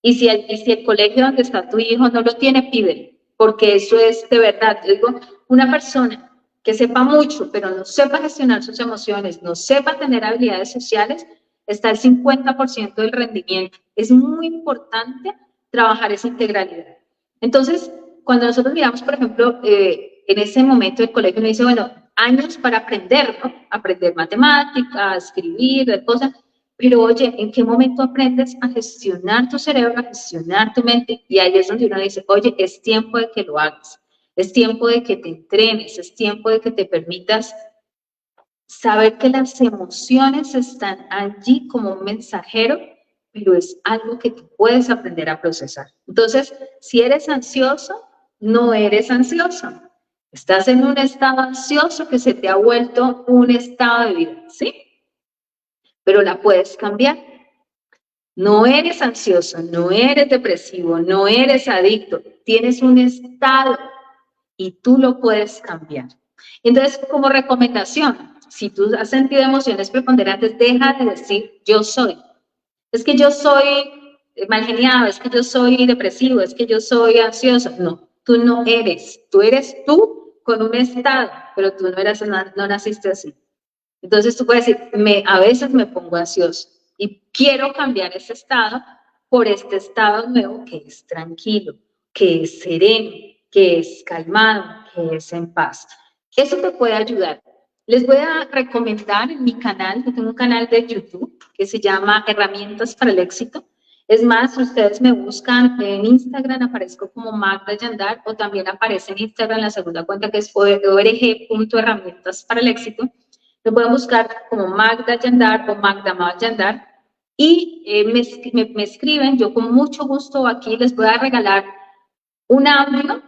Y si el colegio donde está tu hijo no lo tiene, pídelo, porque eso es de verdad. Yo digo, una persona que sepa mucho, pero no sepa gestionar sus emociones, no sepa tener habilidades sociales, está al 50% del rendimiento. Es muy importante trabajar esa integralidad. Entonces, cuando nosotros miramos, por ejemplo, en ese momento el colegio nos dice, bueno, años para aprender, ¿no? Aprender matemáticas, escribir, cosas. Pero oye, ¿en qué momento aprendes a gestionar tu cerebro, a gestionar tu mente? Y ahí es donde uno dice, oye, es tiempo de que lo hagas. Es tiempo de que te entrenes, es tiempo de que te permitas saber que las emociones están allí como un mensajero, pero es algo que tú puedes aprender a procesar. Entonces, si eres ansioso, no eres ansioso. Estás en un estado ansioso que se te ha vuelto un estado de vida, ¿sí? Pero la puedes cambiar. No eres ansioso, no eres depresivo, no eres adicto. Tienes un estado y tú lo puedes cambiar. Entonces, como recomendación, si tú has sentido emociones preponderantes, deja de decir yo soy. Es que yo soy mal geniado, es que yo soy depresivo, es que yo soy ansioso. No, tú no eres. Tú eres tú con un estado, pero tú no naciste así. Entonces tú puedes decir, a veces me pongo ansioso y quiero cambiar ese estado por este estado nuevo que es tranquilo, que es sereno, que es calmado, que es en paz. Eso te puede ayudar. Les voy a recomendar en mi canal, yo tengo un canal de YouTube que se llama Herramientas para el Éxito. Es más, ustedes me buscan en Instagram, aparezco como Magda Yandar, o también aparece en Instagram la segunda cuenta que es org.herramientas para el éxito. Me pueden buscar como Magda Yandar o Magda Yandar y me escriben. Yo con mucho gusto aquí les voy a regalar un audio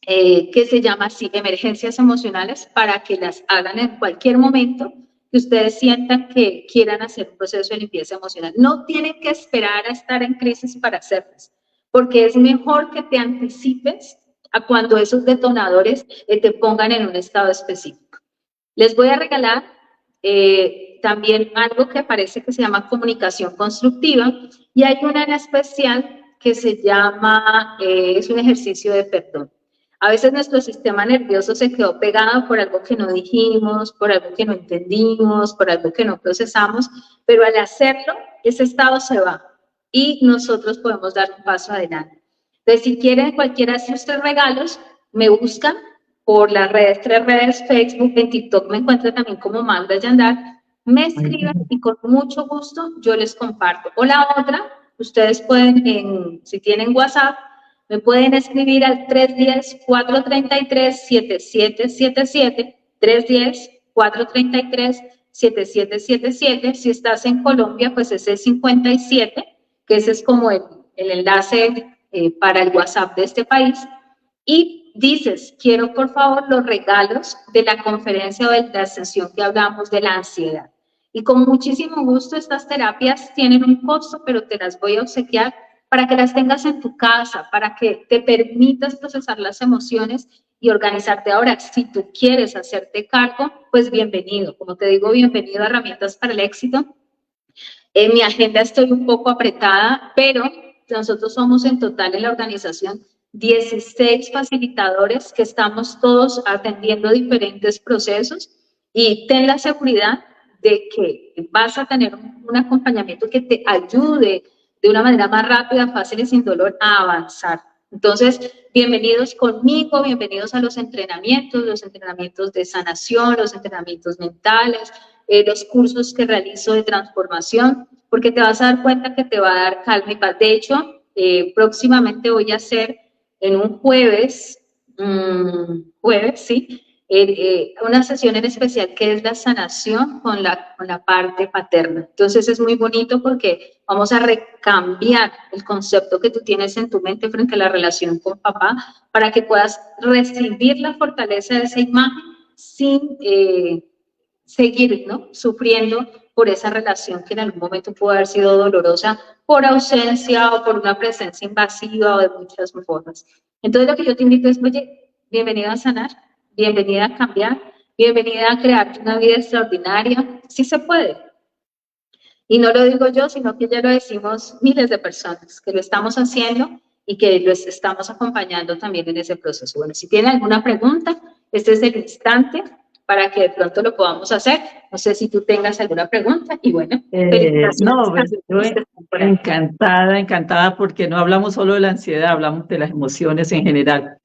que se llama así, Emergencias Emocionales, para que las hagan en cualquier momento que ustedes sientan que quieran hacer un proceso de limpieza emocional. No tienen que esperar a estar en crisis para hacerlas, porque es mejor que te anticipes a cuando esos detonadores te pongan en un estado específico. Les voy a regalar también algo que parece que se llama comunicación constructiva, y hay una en especial que se llama, es un ejercicio de perdón. A veces nuestro sistema nervioso se quedó pegado por algo que no dijimos, por algo que no entendimos, por algo que no procesamos, pero al hacerlo, ese estado se va y nosotros podemos dar un paso adelante. Entonces, si quieren cualquiera de estos 3 regalos, me buscan por las redes, 3 redes, Facebook, en TikTok me encuentran también como Magda Yandar, me escriben y con mucho gusto yo les comparto. O la otra, ustedes pueden, si tienen WhatsApp, me pueden escribir al 310-433-7777, 310-433-7777. Si estás en Colombia, pues ese es 57, que ese es como el enlace para el WhatsApp de este país. Y dices, quiero por favor los regalos de la conferencia o de la sesión que hablamos de la ansiedad. Y con muchísimo gusto estas terapias tienen un costo, pero te las voy a obsequiar para que las tengas en tu casa, para que te permitas procesar las emociones y organizarte. Ahora, si tú quieres hacerte cargo, pues bienvenido. Como te digo, bienvenido a Herramientas para el Éxito. En mi agenda estoy un poco apretada, pero nosotros somos en total en la organización 16 facilitadores que estamos todos atendiendo diferentes procesos y ten la seguridad de que vas a tener un acompañamiento que te ayude de una manera más rápida, fácil y sin dolor a avanzar. Entonces, bienvenidos conmigo, bienvenidos a los entrenamientos de sanación, los entrenamientos mentales, los cursos que realizo de transformación, porque te vas a dar cuenta que te va a dar calma y paz. De hecho, próximamente voy a hacer en un jueves, sí, una sesión en especial que es la sanación con la parte paterna. Entonces es muy bonito porque vamos a recambiar el concepto que tú tienes en tu mente frente a la relación con papá para que puedas recibir la fortaleza de esa imagen sin seguir, ¿no?, sufriendo por esa relación que en algún momento pudo haber sido dolorosa por ausencia o por una presencia invasiva o de muchas formas. Entonces lo que yo te invito es, oye, bienvenida a sanar, bienvenida a cambiar, bienvenida a crear una vida extraordinaria. Sí se puede. Y no lo digo yo, sino que ya lo decimos miles de personas que lo estamos haciendo y que los estamos acompañando también en ese proceso. Bueno, si tienen alguna pregunta, este es el instante para que de pronto lo podamos hacer. No sé si tú tengas alguna pregunta y bueno, no, pues estoy encantada porque no hablamos solo de la ansiedad, hablamos de las emociones en general.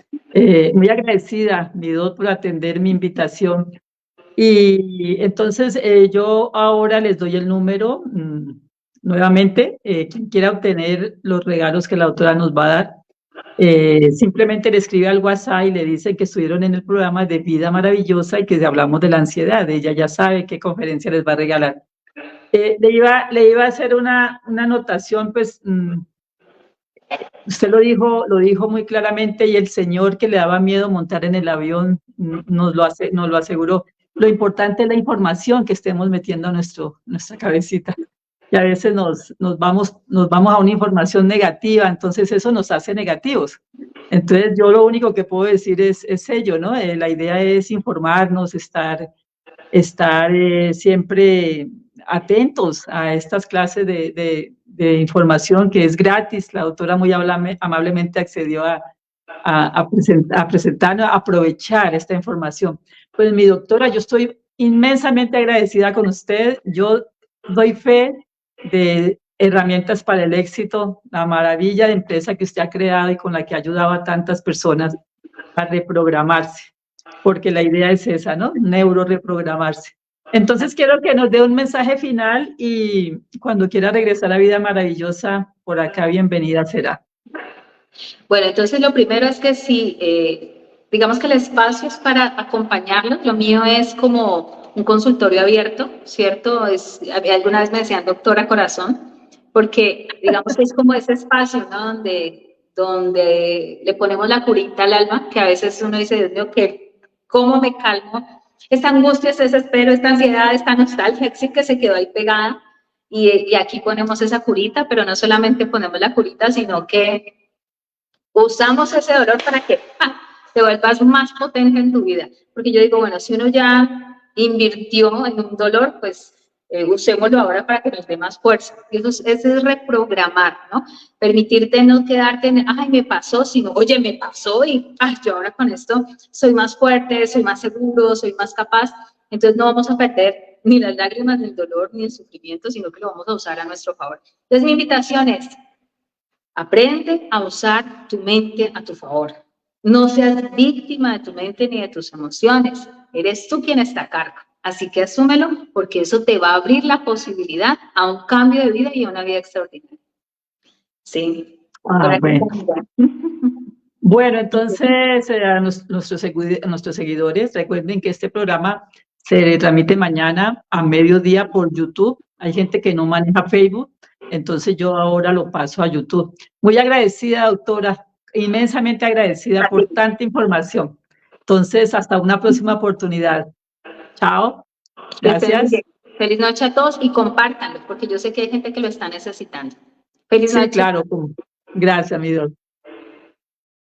Muy agradecida, Midot, por atender mi invitación. Y entonces yo ahora les doy el número nuevamente. Quien quiera obtener los regalos que la autora nos va a dar, simplemente le escribe al WhatsApp y le dice que estuvieron en el programa de Vida Maravillosa y que hablamos de la ansiedad. Ella ya sabe qué conferencia les va a regalar. Le iba a hacer una anotación, pues usted lo dijo muy claramente, y el señor que le daba miedo montar en el avión nos lo aseguró. Lo importante es la información que estemos metiendo a nuestra cabecita. Y a veces nos vamos a una información negativa, entonces eso nos hace negativos. Entonces yo lo único que puedo decir es ello, ¿no? La idea es informarnos, estar siempre atentos a estas clases de información que es gratis. La autora muy amablemente accedió a presentarnos, a aprovechar esta información. Pues mi doctora, yo estoy inmensamente agradecida con usted. Yo doy fe de Herramientas para el Éxito, la maravilla de empresa que usted ha creado y con la que ha ayudado a tantas personas a reprogramarse, porque la idea es esa, ¿no? Neuroreprogramarse. Entonces quiero que nos dé un mensaje final y cuando quiera regresar a Vida Maravillosa, por acá bienvenida será. Bueno, entonces lo primero es que sí, digamos que el espacio es para acompañarlos. Lo mío es como un consultorio abierto, ¿cierto? Alguna vez me decían doctora corazón, porque digamos que es como ese espacio, ¿no? Donde le ponemos la curita al alma, que a veces uno dice, Dios mío, ¿cómo me calmo? Esta angustia, ese desespero, esta ansiedad, esta nostalgia, sí que se quedó ahí pegada. Y aquí ponemos esa curita, pero no solamente ponemos la curita, sino que usamos ese dolor para que te vuelvas más potente en tu vida. Porque yo digo, bueno, si uno ya invirtió en un dolor, pues usémoslo ahora para que nos dé más fuerza. Eso es reprogramar, ¿no? Permitirte no quedarte en, ay, me pasó, sino, oye, me pasó y, ay, yo ahora con esto soy más fuerte, soy más seguro, soy más capaz. Entonces no vamos a perder ni las lágrimas, ni el dolor, ni el sufrimiento, sino que lo vamos a usar a nuestro favor. Entonces mi invitación es, aprende a usar tu mente a tu favor. No seas víctima de tu mente ni de tus emociones. Eres tú quien está a cargo. Así que asúmelo, porque eso te va a abrir la posibilidad a un cambio de vida y a una vida extraordinaria. Sí. Bueno. Bueno, entonces a nuestros seguidores, recuerden que este programa se transmite mañana a mediodía por YouTube. Hay gente que no maneja Facebook, entonces yo ahora lo paso a YouTube. Muy agradecida, doctora, inmensamente agradecida por tanta información. Entonces, hasta una próxima oportunidad. Chao. Gracias. Feliz noche a todos y compártanlo, porque yo sé que hay gente que lo está necesitando. Feliz noche. Sí, claro. Gracias, mi doctor.